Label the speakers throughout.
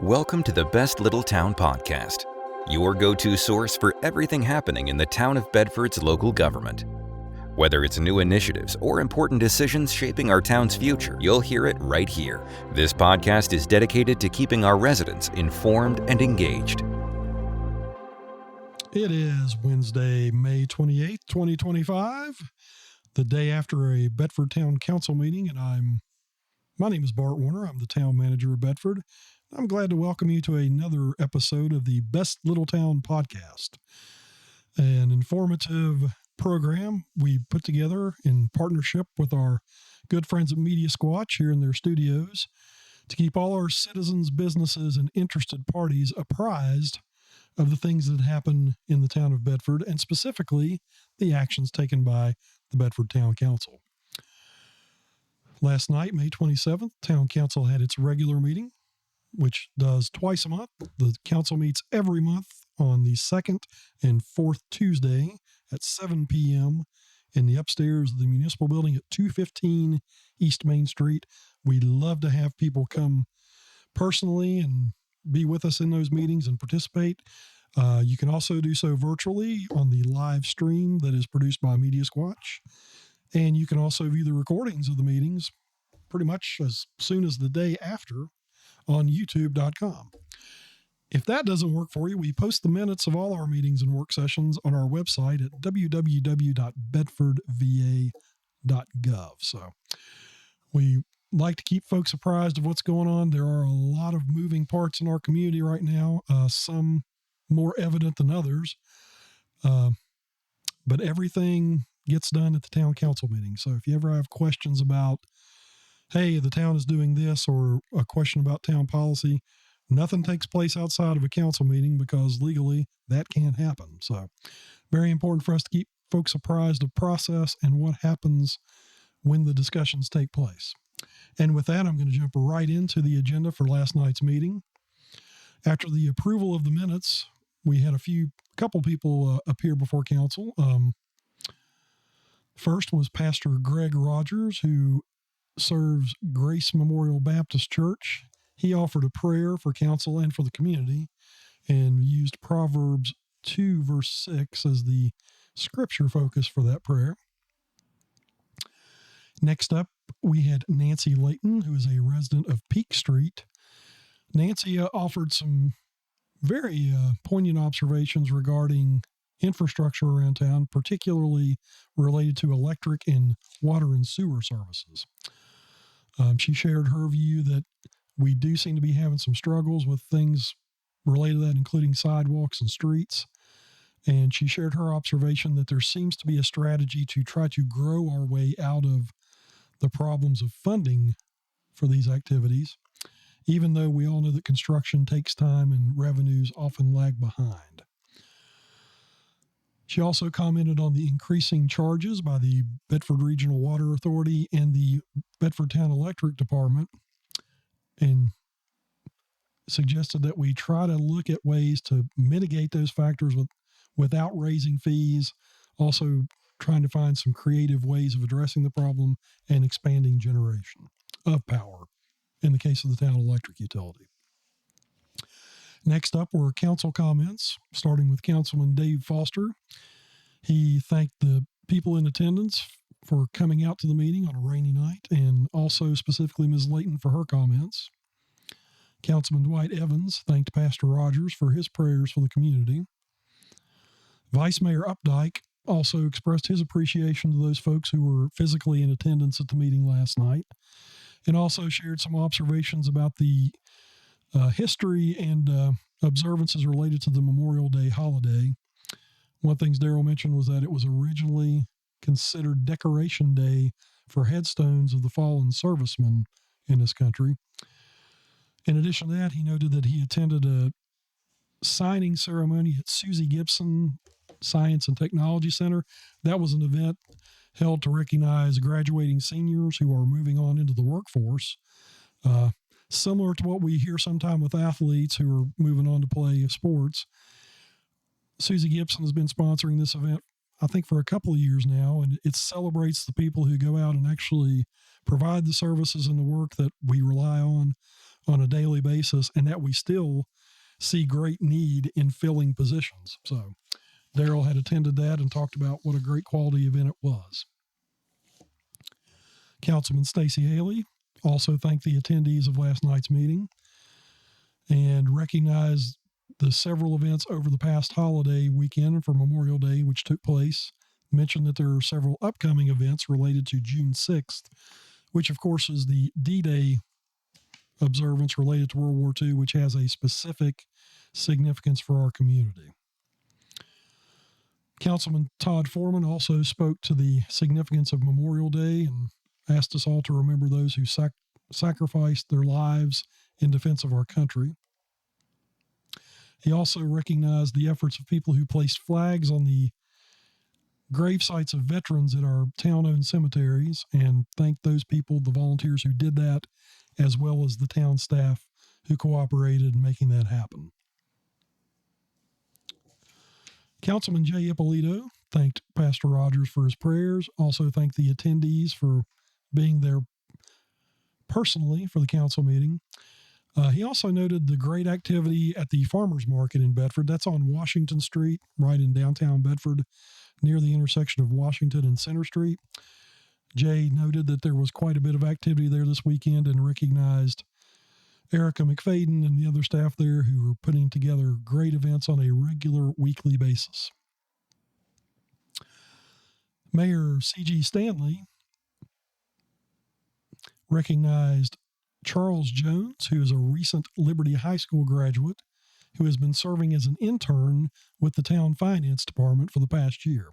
Speaker 1: Welcome to the Best Little Town Podcast, your go-to source for everything happening in the town of Bedford's local government. Whether it's new initiatives or important decisions shaping our town's future, you'll hear it right here. This podcast is dedicated to keeping our residents informed and engaged.
Speaker 2: It is Wednesday, May 28th, 2025, the day after a Bedford Town Council meeting, and my name is Bart Warner. I'm the town manager of Bedford. I'm glad to welcome you to another episode of the Best Little Town Podcast, an informative program we put together in partnership with our good friends at Media Squatch here in their studios to keep all our citizens, businesses, and interested parties apprised of the things that happen in the town of Bedford, and specifically the actions taken by the Bedford Town Council. Last night, May 27th, Town Council had its regular meeting, which does twice a month. The council meets every month on the second and fourth Tuesday at 7 p.m. in the upstairs of the municipal building at 215 East Main Street. We love to have people come personally and be with us in those meetings and participate. You can also do so virtually on the live stream that is produced by Media Squatch. And you can also view the recordings of the meetings pretty much as soon as the day after on youtube.com. If that doesn't work for you, we post the minutes of all our meetings and work sessions on our website at www.bedfordva.gov. So we like to keep folks apprised of what's going on. There are a lot of moving parts in our community right now, some more evident than others, but everything gets done at the town council meeting. So if you ever have questions about, hey, the town is doing this, or a question about town policy, nothing takes place outside of a council meeting because legally that can't happen. So very important for us to keep folks apprised of process and what happens when the discussions take place. And with that, I'm going to jump right into the agenda for last night's meeting. After the approval of the minutes, we had a couple people appear before council. First was Pastor Greg Rogers, who serves Grace Memorial Baptist Church. He offered a prayer for council and for the community and used Proverbs 2, verse 6 as the scripture focus for that prayer. Next up, we had Nancy Layton, who is a resident of Peak Street. Nancy offered some very poignant observations regarding infrastructure around town, particularly related to electric and water and sewer services. She shared her view that we do seem to be having some struggles with things related to that, including sidewalks and streets. And she shared her observation that there seems to be a strategy to try to grow our way out of the problems of funding for these activities, even though we all know that construction takes time and revenues often lag behind. She also commented on the increasing charges by the Bedford Regional Water Authority and the Bedford Town Electric Department, and suggested that we try to look at ways to mitigate those factors without raising fees, also trying to find some creative ways of addressing the problem and expanding generation of power in the case of the town electric utility. Next up were council comments, starting with Councilman Dave Foster. He thanked the people in attendance for coming out to the meeting on a rainy night, and also specifically Ms. Layton for her comments. Councilman Dwight Evans thanked Pastor Rogers for his prayers for the community. Vice Mayor Updike also expressed his appreciation to those folks who were physically in attendance at the meeting last night, and also shared some observations about the history and observances related to the Memorial Day holiday. One of the things Darrell mentioned was that it was originally considered Decoration Day for headstones of the fallen servicemen in this country. In addition to that, he noted that he attended a signing ceremony at Susie Gibson Science and Technology Center. That was an event held to recognize graduating seniors who are moving on into the workforce. Similar to what we hear sometime with athletes who are moving on to play sports. Susie Gibson has been sponsoring this event, I think, for a couple of years now, and it celebrates the people who go out and actually provide the services and the work that we rely on on a daily basis, and that we still see great need in filling positions. So Daryl had attended that and talked about what a great quality event it was. Councilman Stacey Haley also thanked the attendees of last night's meeting and recognized the several events over the past holiday weekend for Memorial Day, which took place. Mentioned that there are several upcoming events related to June 6th, which of course is the D-Day observance related to World War II, which has a specific significance for our community. Councilman Todd Foreman also spoke to the significance of Memorial Day and asked us all to remember those who sacrificed their lives in defense of our country. He also recognized the efforts of people who placed flags on the grave sites of veterans at our town-owned cemeteries and thanked those people, the volunteers who did that, as well as the town staff who cooperated in making that happen. Councilman Jay Ippolito thanked Pastor Rogers for his prayers, also thanked the attendees for being there personally for the council meeting. He also noted the great activity at the farmers market in Bedford. That's on Washington Street, right in downtown Bedford, near the intersection of Washington and Center Street. Jay noted that there was quite a bit of activity there this weekend and recognized Erica McFadden and the other staff there who were putting together great events on a regular weekly basis. Mayor C.G. Stanley recognized Charles Jones, who is a recent Liberty High School graduate who has been serving as an intern with the town finance department for the past year.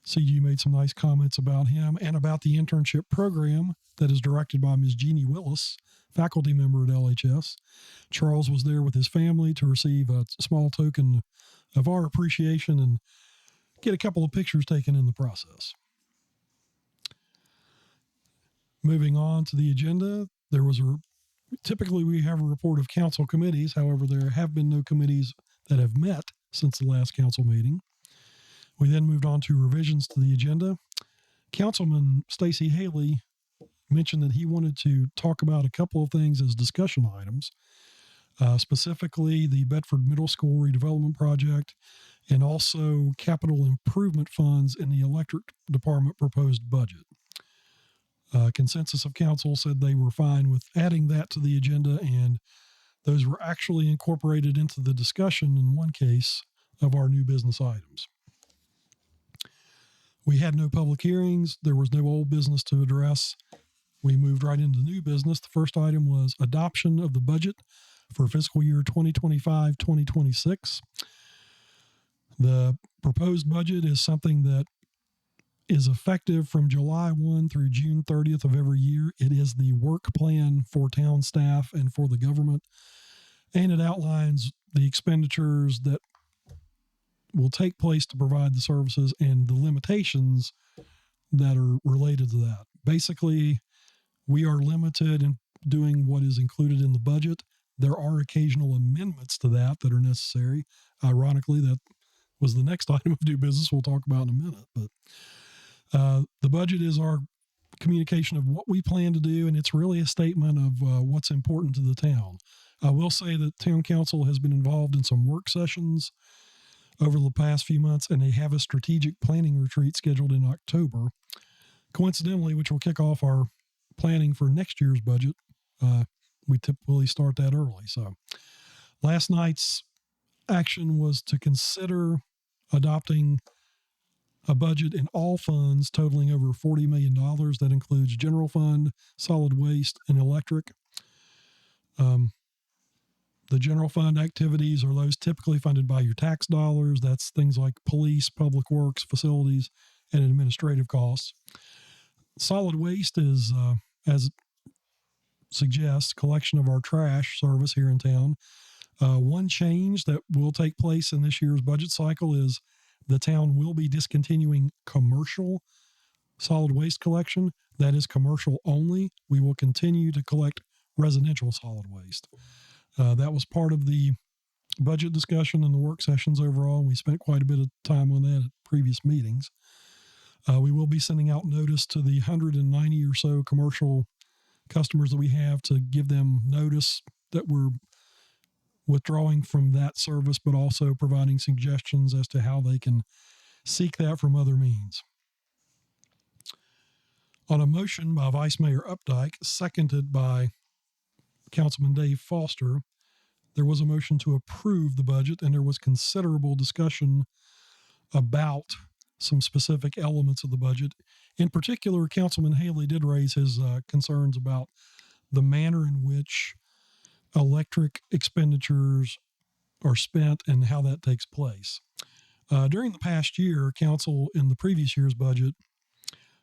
Speaker 2: CG made some nice comments about him and about the internship program that is directed by Ms. Jeannie Willis, faculty member at LHS. Charles was there with his family to receive a small token of our appreciation and get a couple of pictures taken in the process. Moving on to the agenda, typically we have a report of council committees. However, there have been no committees that have met since the last council meeting. We then moved on to revisions to the agenda. Councilman Stacey Haley mentioned that he wanted to talk about a couple of things as discussion items, specifically the Bedford Middle School redevelopment project and also capital improvement funds in the electric department proposed budget. Consensus of council said they were fine with adding that to the agenda, and those were actually incorporated into the discussion in one case of our new business items. We had no public hearings. There was no old business to address. We moved right into new business. The first item was adoption of the budget for fiscal year 2025-2026. The proposed budget is something that is effective from July 1 through June 30th of every year. It is the work plan for town staff and for the government, and it outlines the expenditures that will take place to provide the services and the limitations that are related to that. Basically, we are limited in doing what is included in the budget. There are occasional amendments to that are necessary. Ironically, that was the next item of new business we'll talk about in a minute. But the budget is our communication of what we plan to do, and it's really a statement of what's important to the town. I will say that town council has been involved in some work sessions over the past few months, and they have a strategic planning retreat scheduled in October, coincidentally, which will kick off our planning for next year's budget. We typically start that early. So last night's action was to consider adopting a budget in all funds totaling over $40 million. That includes general fund, solid waste, and electric. The general fund activities are those typically funded by your tax dollars. That's things like police, public works, facilities, and administrative costs. Solid waste is, as it suggests, collection of our trash service here in town. One change that will take place in this year's budget cycle is the town will be discontinuing commercial solid waste collection. That is commercial only. We will continue to collect residential solid waste. That was part of the budget discussion and the work sessions overall. We spent quite a bit of time on that at previous meetings. We will be sending out notice to the 190 or so commercial customers that we have to give them notice that we're withdrawing from that service, but also providing suggestions as to how they can seek that from other means. On a motion by Vice Mayor Updike, seconded by Councilman Dave Foster, there was a motion to approve the budget, and there was considerable discussion about some specific elements of the budget. In particular, Councilman Haley did raise his concerns about the manner in which electric expenditures are spent and how that takes place. During the past year, Council, in the previous year's budget,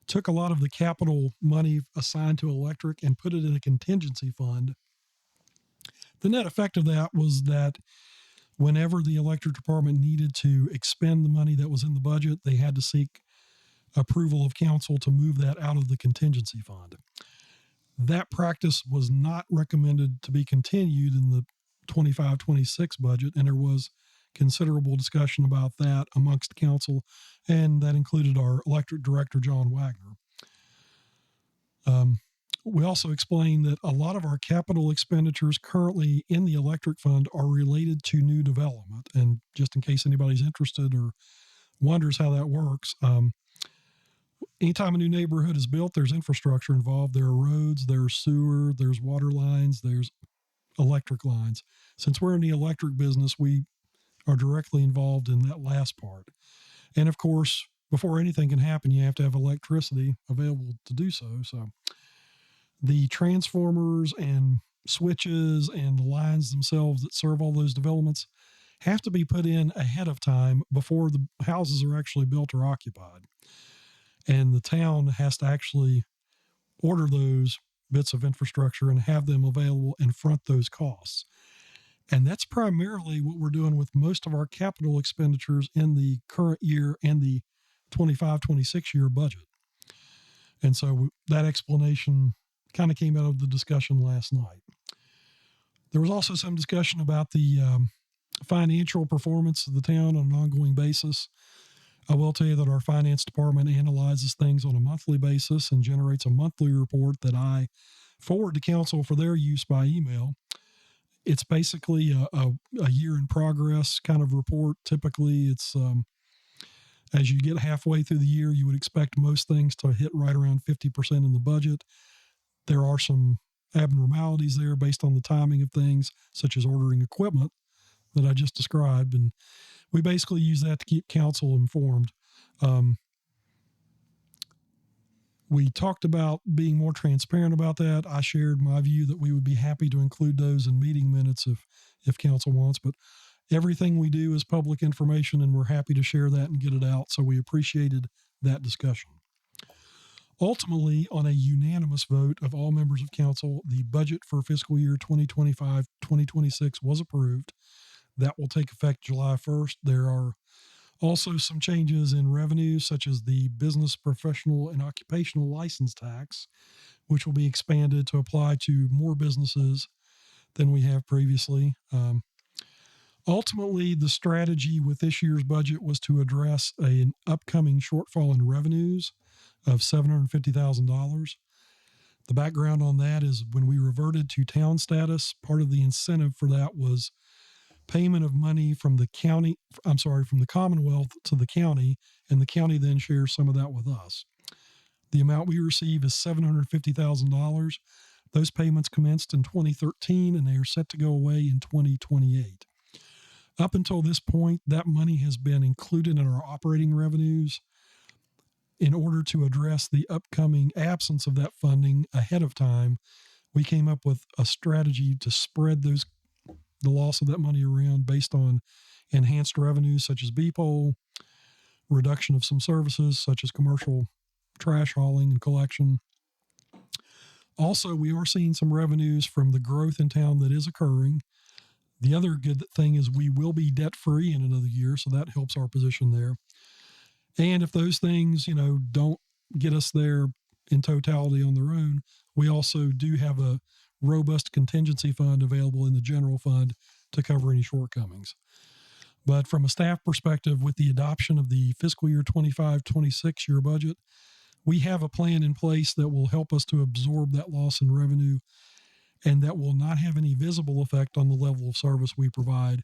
Speaker 2: took a lot of the capital money assigned to electric and put it in a contingency fund. The net effect of that was that whenever the electric department needed to expend the money that was in the budget, they had to seek approval of council to move that out of the contingency fund. That practice was not recommended to be continued in the 25-26 budget, and there was considerable discussion about that amongst council, and that included our electric director, John Wagner. We also explained that a lot of our capital expenditures currently in the electric fund are related to new development. And just in case anybody's interested or wonders how that works, anytime a new neighborhood is built, there's infrastructure involved. There are roads, there's sewer, there's water lines, there's electric lines. Since we're in the electric business, we are directly involved in that last part. And of course, before anything can happen, you have to have electricity available to do so. So the transformers and switches and the lines themselves that serve all those developments have to be put in ahead of time before the houses are actually built or occupied. And the town has to actually order those bits of infrastructure and have them available and front those costs. And that's primarily what we're doing with most of our capital expenditures in the current year and the 25-26 year budget. And so that explanation kind of came out of the discussion last night. There was also some discussion about the financial performance of the town on an ongoing basis. I will tell you that our finance department analyzes things on a monthly basis and generates a monthly report that I forward to council for their use by email. It's basically a year in progress kind of report. Typically, it's as you get halfway through the year, you would expect most things to hit right around 50% in the budget. There are some abnormalities there based on the timing of things, such as ordering equipment that I just described. And we basically use that to keep council informed. We talked about being more transparent about that. I shared my view that we would be happy to include those in meeting minutes if council wants, but everything we do is public information and we're happy to share that and get it out. So we appreciated that discussion. Ultimately, on a unanimous vote of all members of council, the budget for fiscal year 2025-2026 was approved. That will take effect July 1st. There are also some changes in revenues, such as the business, professional, and occupational license tax, which will be expanded to apply to more businesses than we have previously. Ultimately, the strategy with this year's budget was to address an upcoming shortfall in revenues of $750,000. The background on that is when we reverted to town status, part of the incentive for that was payment of money from the Commonwealth to the county, and the county then shares some of that with us. The amount we receive is $750,000. Those payments commenced in 2013, and they are set to go away in 2028. Up until this point, that money has been included in our operating revenues. In order to address the upcoming absence of that funding ahead of time, we came up with a strategy to spread the loss of that money around based on enhanced revenues such as BPOL, reduction of some services such as commercial trash hauling and collection. Also, we are seeing some revenues from the growth in town that is occurring. The other good thing is we will be debt-free in another year, so that helps our position there. And if those things, don't get us there in totality on their own, we also do have a robust contingency fund available in the general fund to cover any shortcomings. But from a staff perspective, with the adoption of the fiscal year 25-26 year budget, we have a plan in place that will help us to absorb that loss in revenue and that will not have any visible effect on the level of service we provide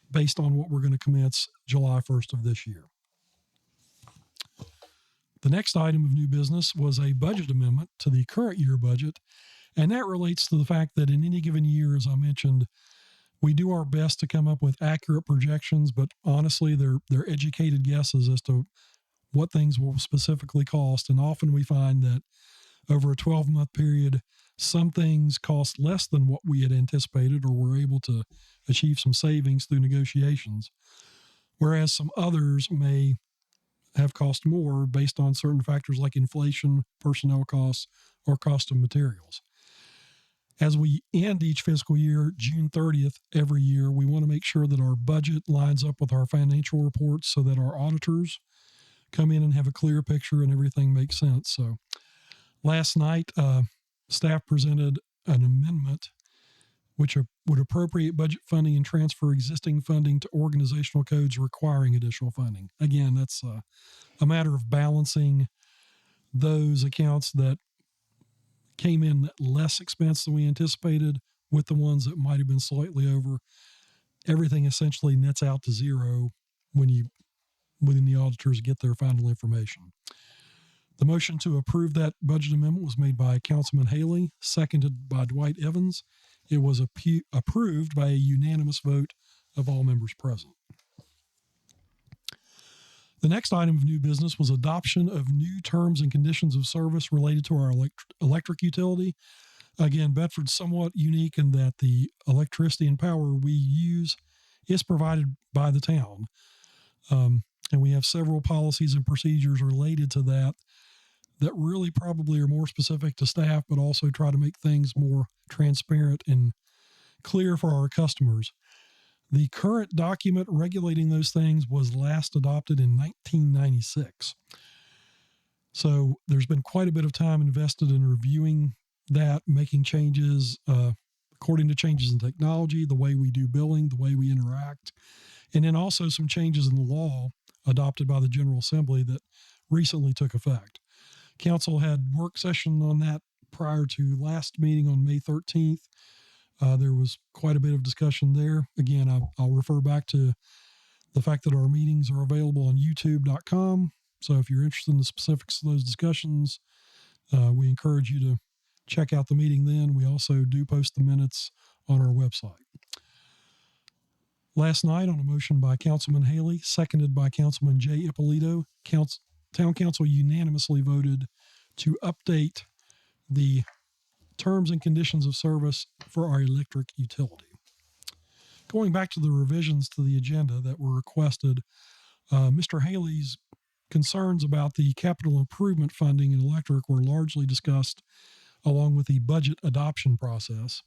Speaker 2: based on what we're going to commence July 1st of this year. The next item of new business was a budget amendment to the current year budget, and that relates to the fact that in any given year, as I mentioned, we do our best to come up with accurate projections, but honestly, they're educated guesses as to what things will specifically cost. And often we find that over a 12-month period, some things cost less than what we had anticipated, or we're able to achieve some savings through negotiations, whereas some others may have cost more based on certain factors like inflation, personnel costs, or cost of materials. As we end each fiscal year, June 30th every year, we want to make sure that our budget lines up with our financial reports so that our auditors come in and have a clear picture and everything makes sense. So last night, staff presented an amendment which would appropriate budget funding and transfer existing funding to organizational codes requiring additional funding. Again, that's a matter of balancing those accounts that came in at less expense than we anticipated with the ones that might have been slightly over. Everything essentially nets out to zero when the auditors get their final information. The motion to approve that budget amendment was made by Councilman Haley, seconded by Dwight Evans. It was approved by a unanimous vote of all members present. The next item of new business was adoption of new terms and conditions of service related to our electric utility. Again, Bedford's somewhat unique in that the electricity and power we use is provided by the town. And we have several policies and procedures related to that really probably are more specific to staff, but also try to make things more transparent and clear for our customers. The current document regulating those things was last adopted in 1996. So there's been quite a bit of time invested in reviewing that, making changes according to changes in technology, the way we do billing, the way we interact, and then also some changes in the law adopted by the General Assembly that recently took effect. Council had work session on that prior to last meeting on May 13th. There was quite a bit of discussion there. Again, I'll refer back to the fact that our meetings are available on youtube.com. So if you're interested in the specifics of those discussions, we encourage you to check out the meeting then. We also do post the minutes on our website. Last night, on a motion by Councilman Haley, seconded by Councilman Jay Ippolito, Town Council unanimously voted to update the terms and conditions of service for our electric utility. Going back to the revisions to the agenda that were requested, Mr. Haley's concerns about the capital improvement funding in electric were largely discussed along with the budget adoption process.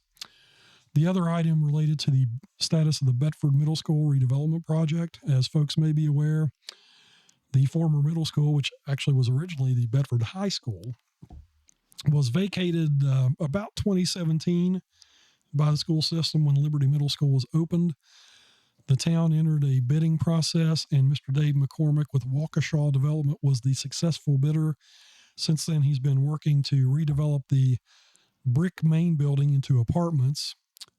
Speaker 2: The other item related to the status of the Bedford Middle School redevelopment project. As folks may be aware, the former middle school, which actually was originally the Bedford High School, was vacated about 2017 by the school system when Liberty Middle School was opened. The town entered a bidding process, and Mr. Dave McCormick with Waukesha Development was the successful bidder. Since then, he's been working to redevelop the brick main building into apartments,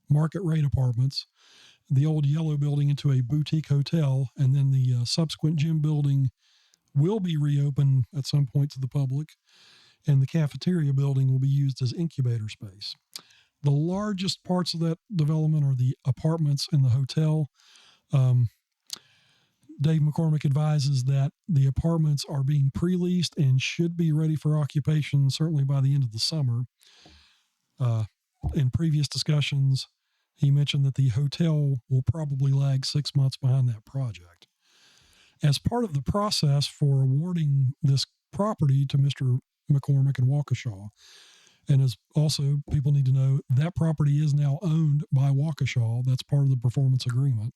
Speaker 2: market rate apartments, the old yellow building into a boutique hotel, and then the subsequent gym building will be reopened at some point to the public, and the cafeteria building will be used as incubator space. The largest parts of that development are the apartments and the hotel. Dave McCormick advises that the apartments are being pre-leased and should be ready for occupation certainly by the end of the summer. In previous discussions, he mentioned that the hotel will probably lag 6 months behind that project. As part of the process for awarding this property to Mr. McCormick and Waukesha, and as also people need to know, that property is now owned by Waukesha. That's part of the performance agreement.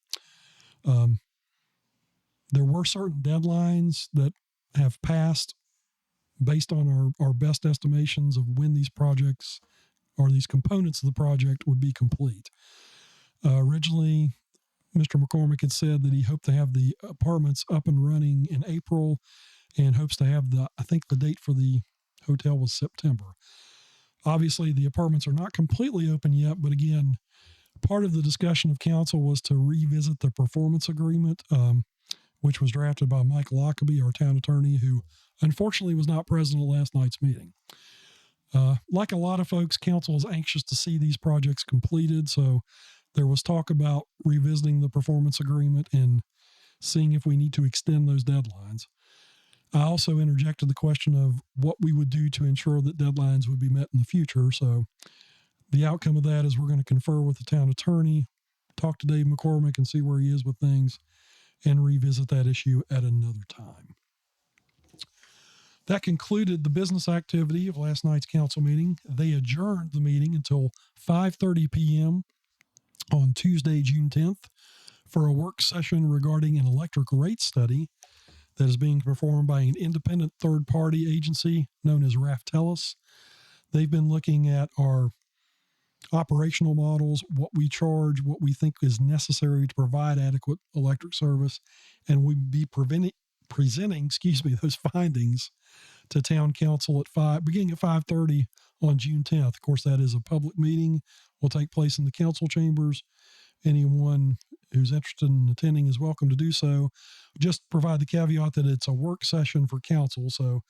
Speaker 2: There were certain deadlines that have passed based on our best estimations of when these projects or these components of the project would be complete. Originally, Mr. McCormick had said that he hoped to have the apartments up and running in April. and hopes to have I think the date for the hotel was September. Obviously, the apartments are not completely open yet, but again, part of the discussion of council was to revisit the performance agreement, which was drafted by Mike Lockaby, our town attorney, who unfortunately was not present at last night's meeting. Like a lot of folks, council is anxious to see these projects completed, so there was talk about revisiting the performance agreement and seeing if we need to extend those deadlines. I also interjected the question of what we would do to ensure that deadlines would be met in the future. So the outcome of that is we're going to confer with the town attorney, talk to Dave McCormick and see where he is with things, and revisit that issue at another time. That concluded the business activity of last night's council meeting. They adjourned the meeting until 5:30 p.m. on Tuesday, June 10th, for a work session regarding an electric rate study that is being performed by an independent third-party agency known as Raftellus. They've been looking at our operational models, what we charge, what we think is necessary to provide adequate electric service, and we'll be presenting those findings to town council beginning at 5:30 on June 10th. Of course, that is a public meeting, will take place in the council chambers. Anyone who's interested in attending is welcome to do so. Just provide the caveat that it's a work session for council, so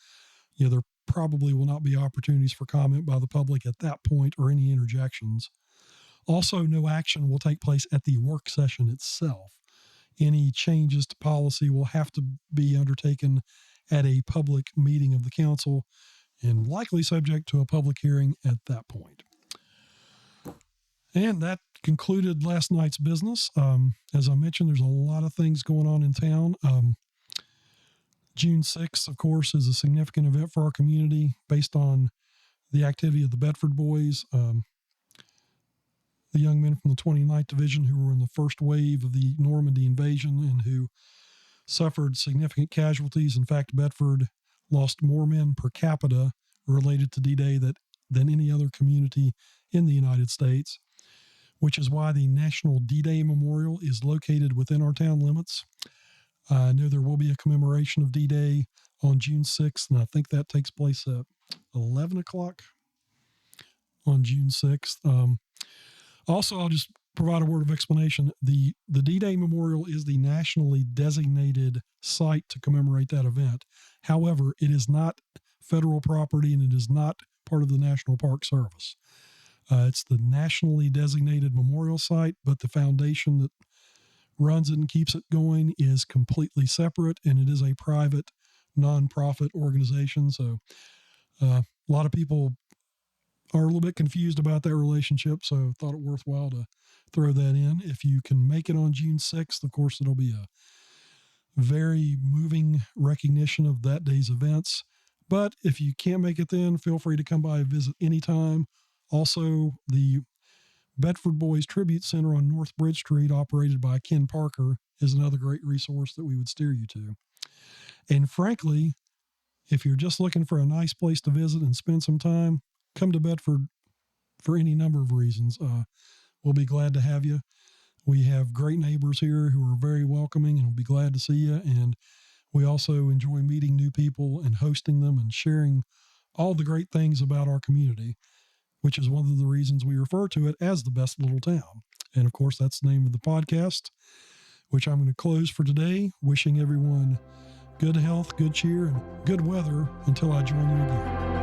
Speaker 2: there probably will not be opportunities for comment by the public at that point or any interjections. Also, no action will take place at the work session itself. Any changes to policy will have to be undertaken at a public meeting of the council and likely subject to a public hearing at that point. And that concluded last night's business. As I mentioned, there's a lot of things going on in town. June 6th, of course, is a significant event for our community based on the activity of the Bedford boys, the young men from the 29th Division who were in the first wave of the Normandy invasion and who suffered significant casualties. In fact, Bedford lost more men per capita related to D-Day than any other community in the United States, which is why the National D-Day Memorial is located within our town limits. I know there will be a commemoration of D-Day on June 6th, and I think that takes place at 11 o'clock on June 6th. Also, I'll just provide a word of explanation. The D-Day Memorial is the nationally designated site to commemorate that event. However, it is not federal property and it is not part of the National Park Service. It's the nationally designated memorial site, but the foundation that runs it and keeps it going is completely separate, and it is a private, nonprofit organization. So a lot of people are a little bit confused about that relationship, so I thought it worthwhile to throw that in. If you can make it on June 6th, of course, it'll be a very moving recognition of that day's events. But if you can't make it then, feel free to come by and visit anytime. Also, the Bedford Boys Tribute Center on North Bridge Street, operated by Ken Parker, is another great resource that we would steer you to. And frankly, if you're just looking for a nice place to visit and spend some time, come to Bedford for any number of reasons. We'll be glad to have you. We have great neighbors here who are very welcoming and will be glad to see you. And we also enjoy meeting new people and hosting them and sharing all the great things about our community, which is one of the reasons we refer to it as the best little town. And of course, that's the name of the podcast, which I'm going to close for today, wishing everyone good health, good cheer, and good weather until I join you again.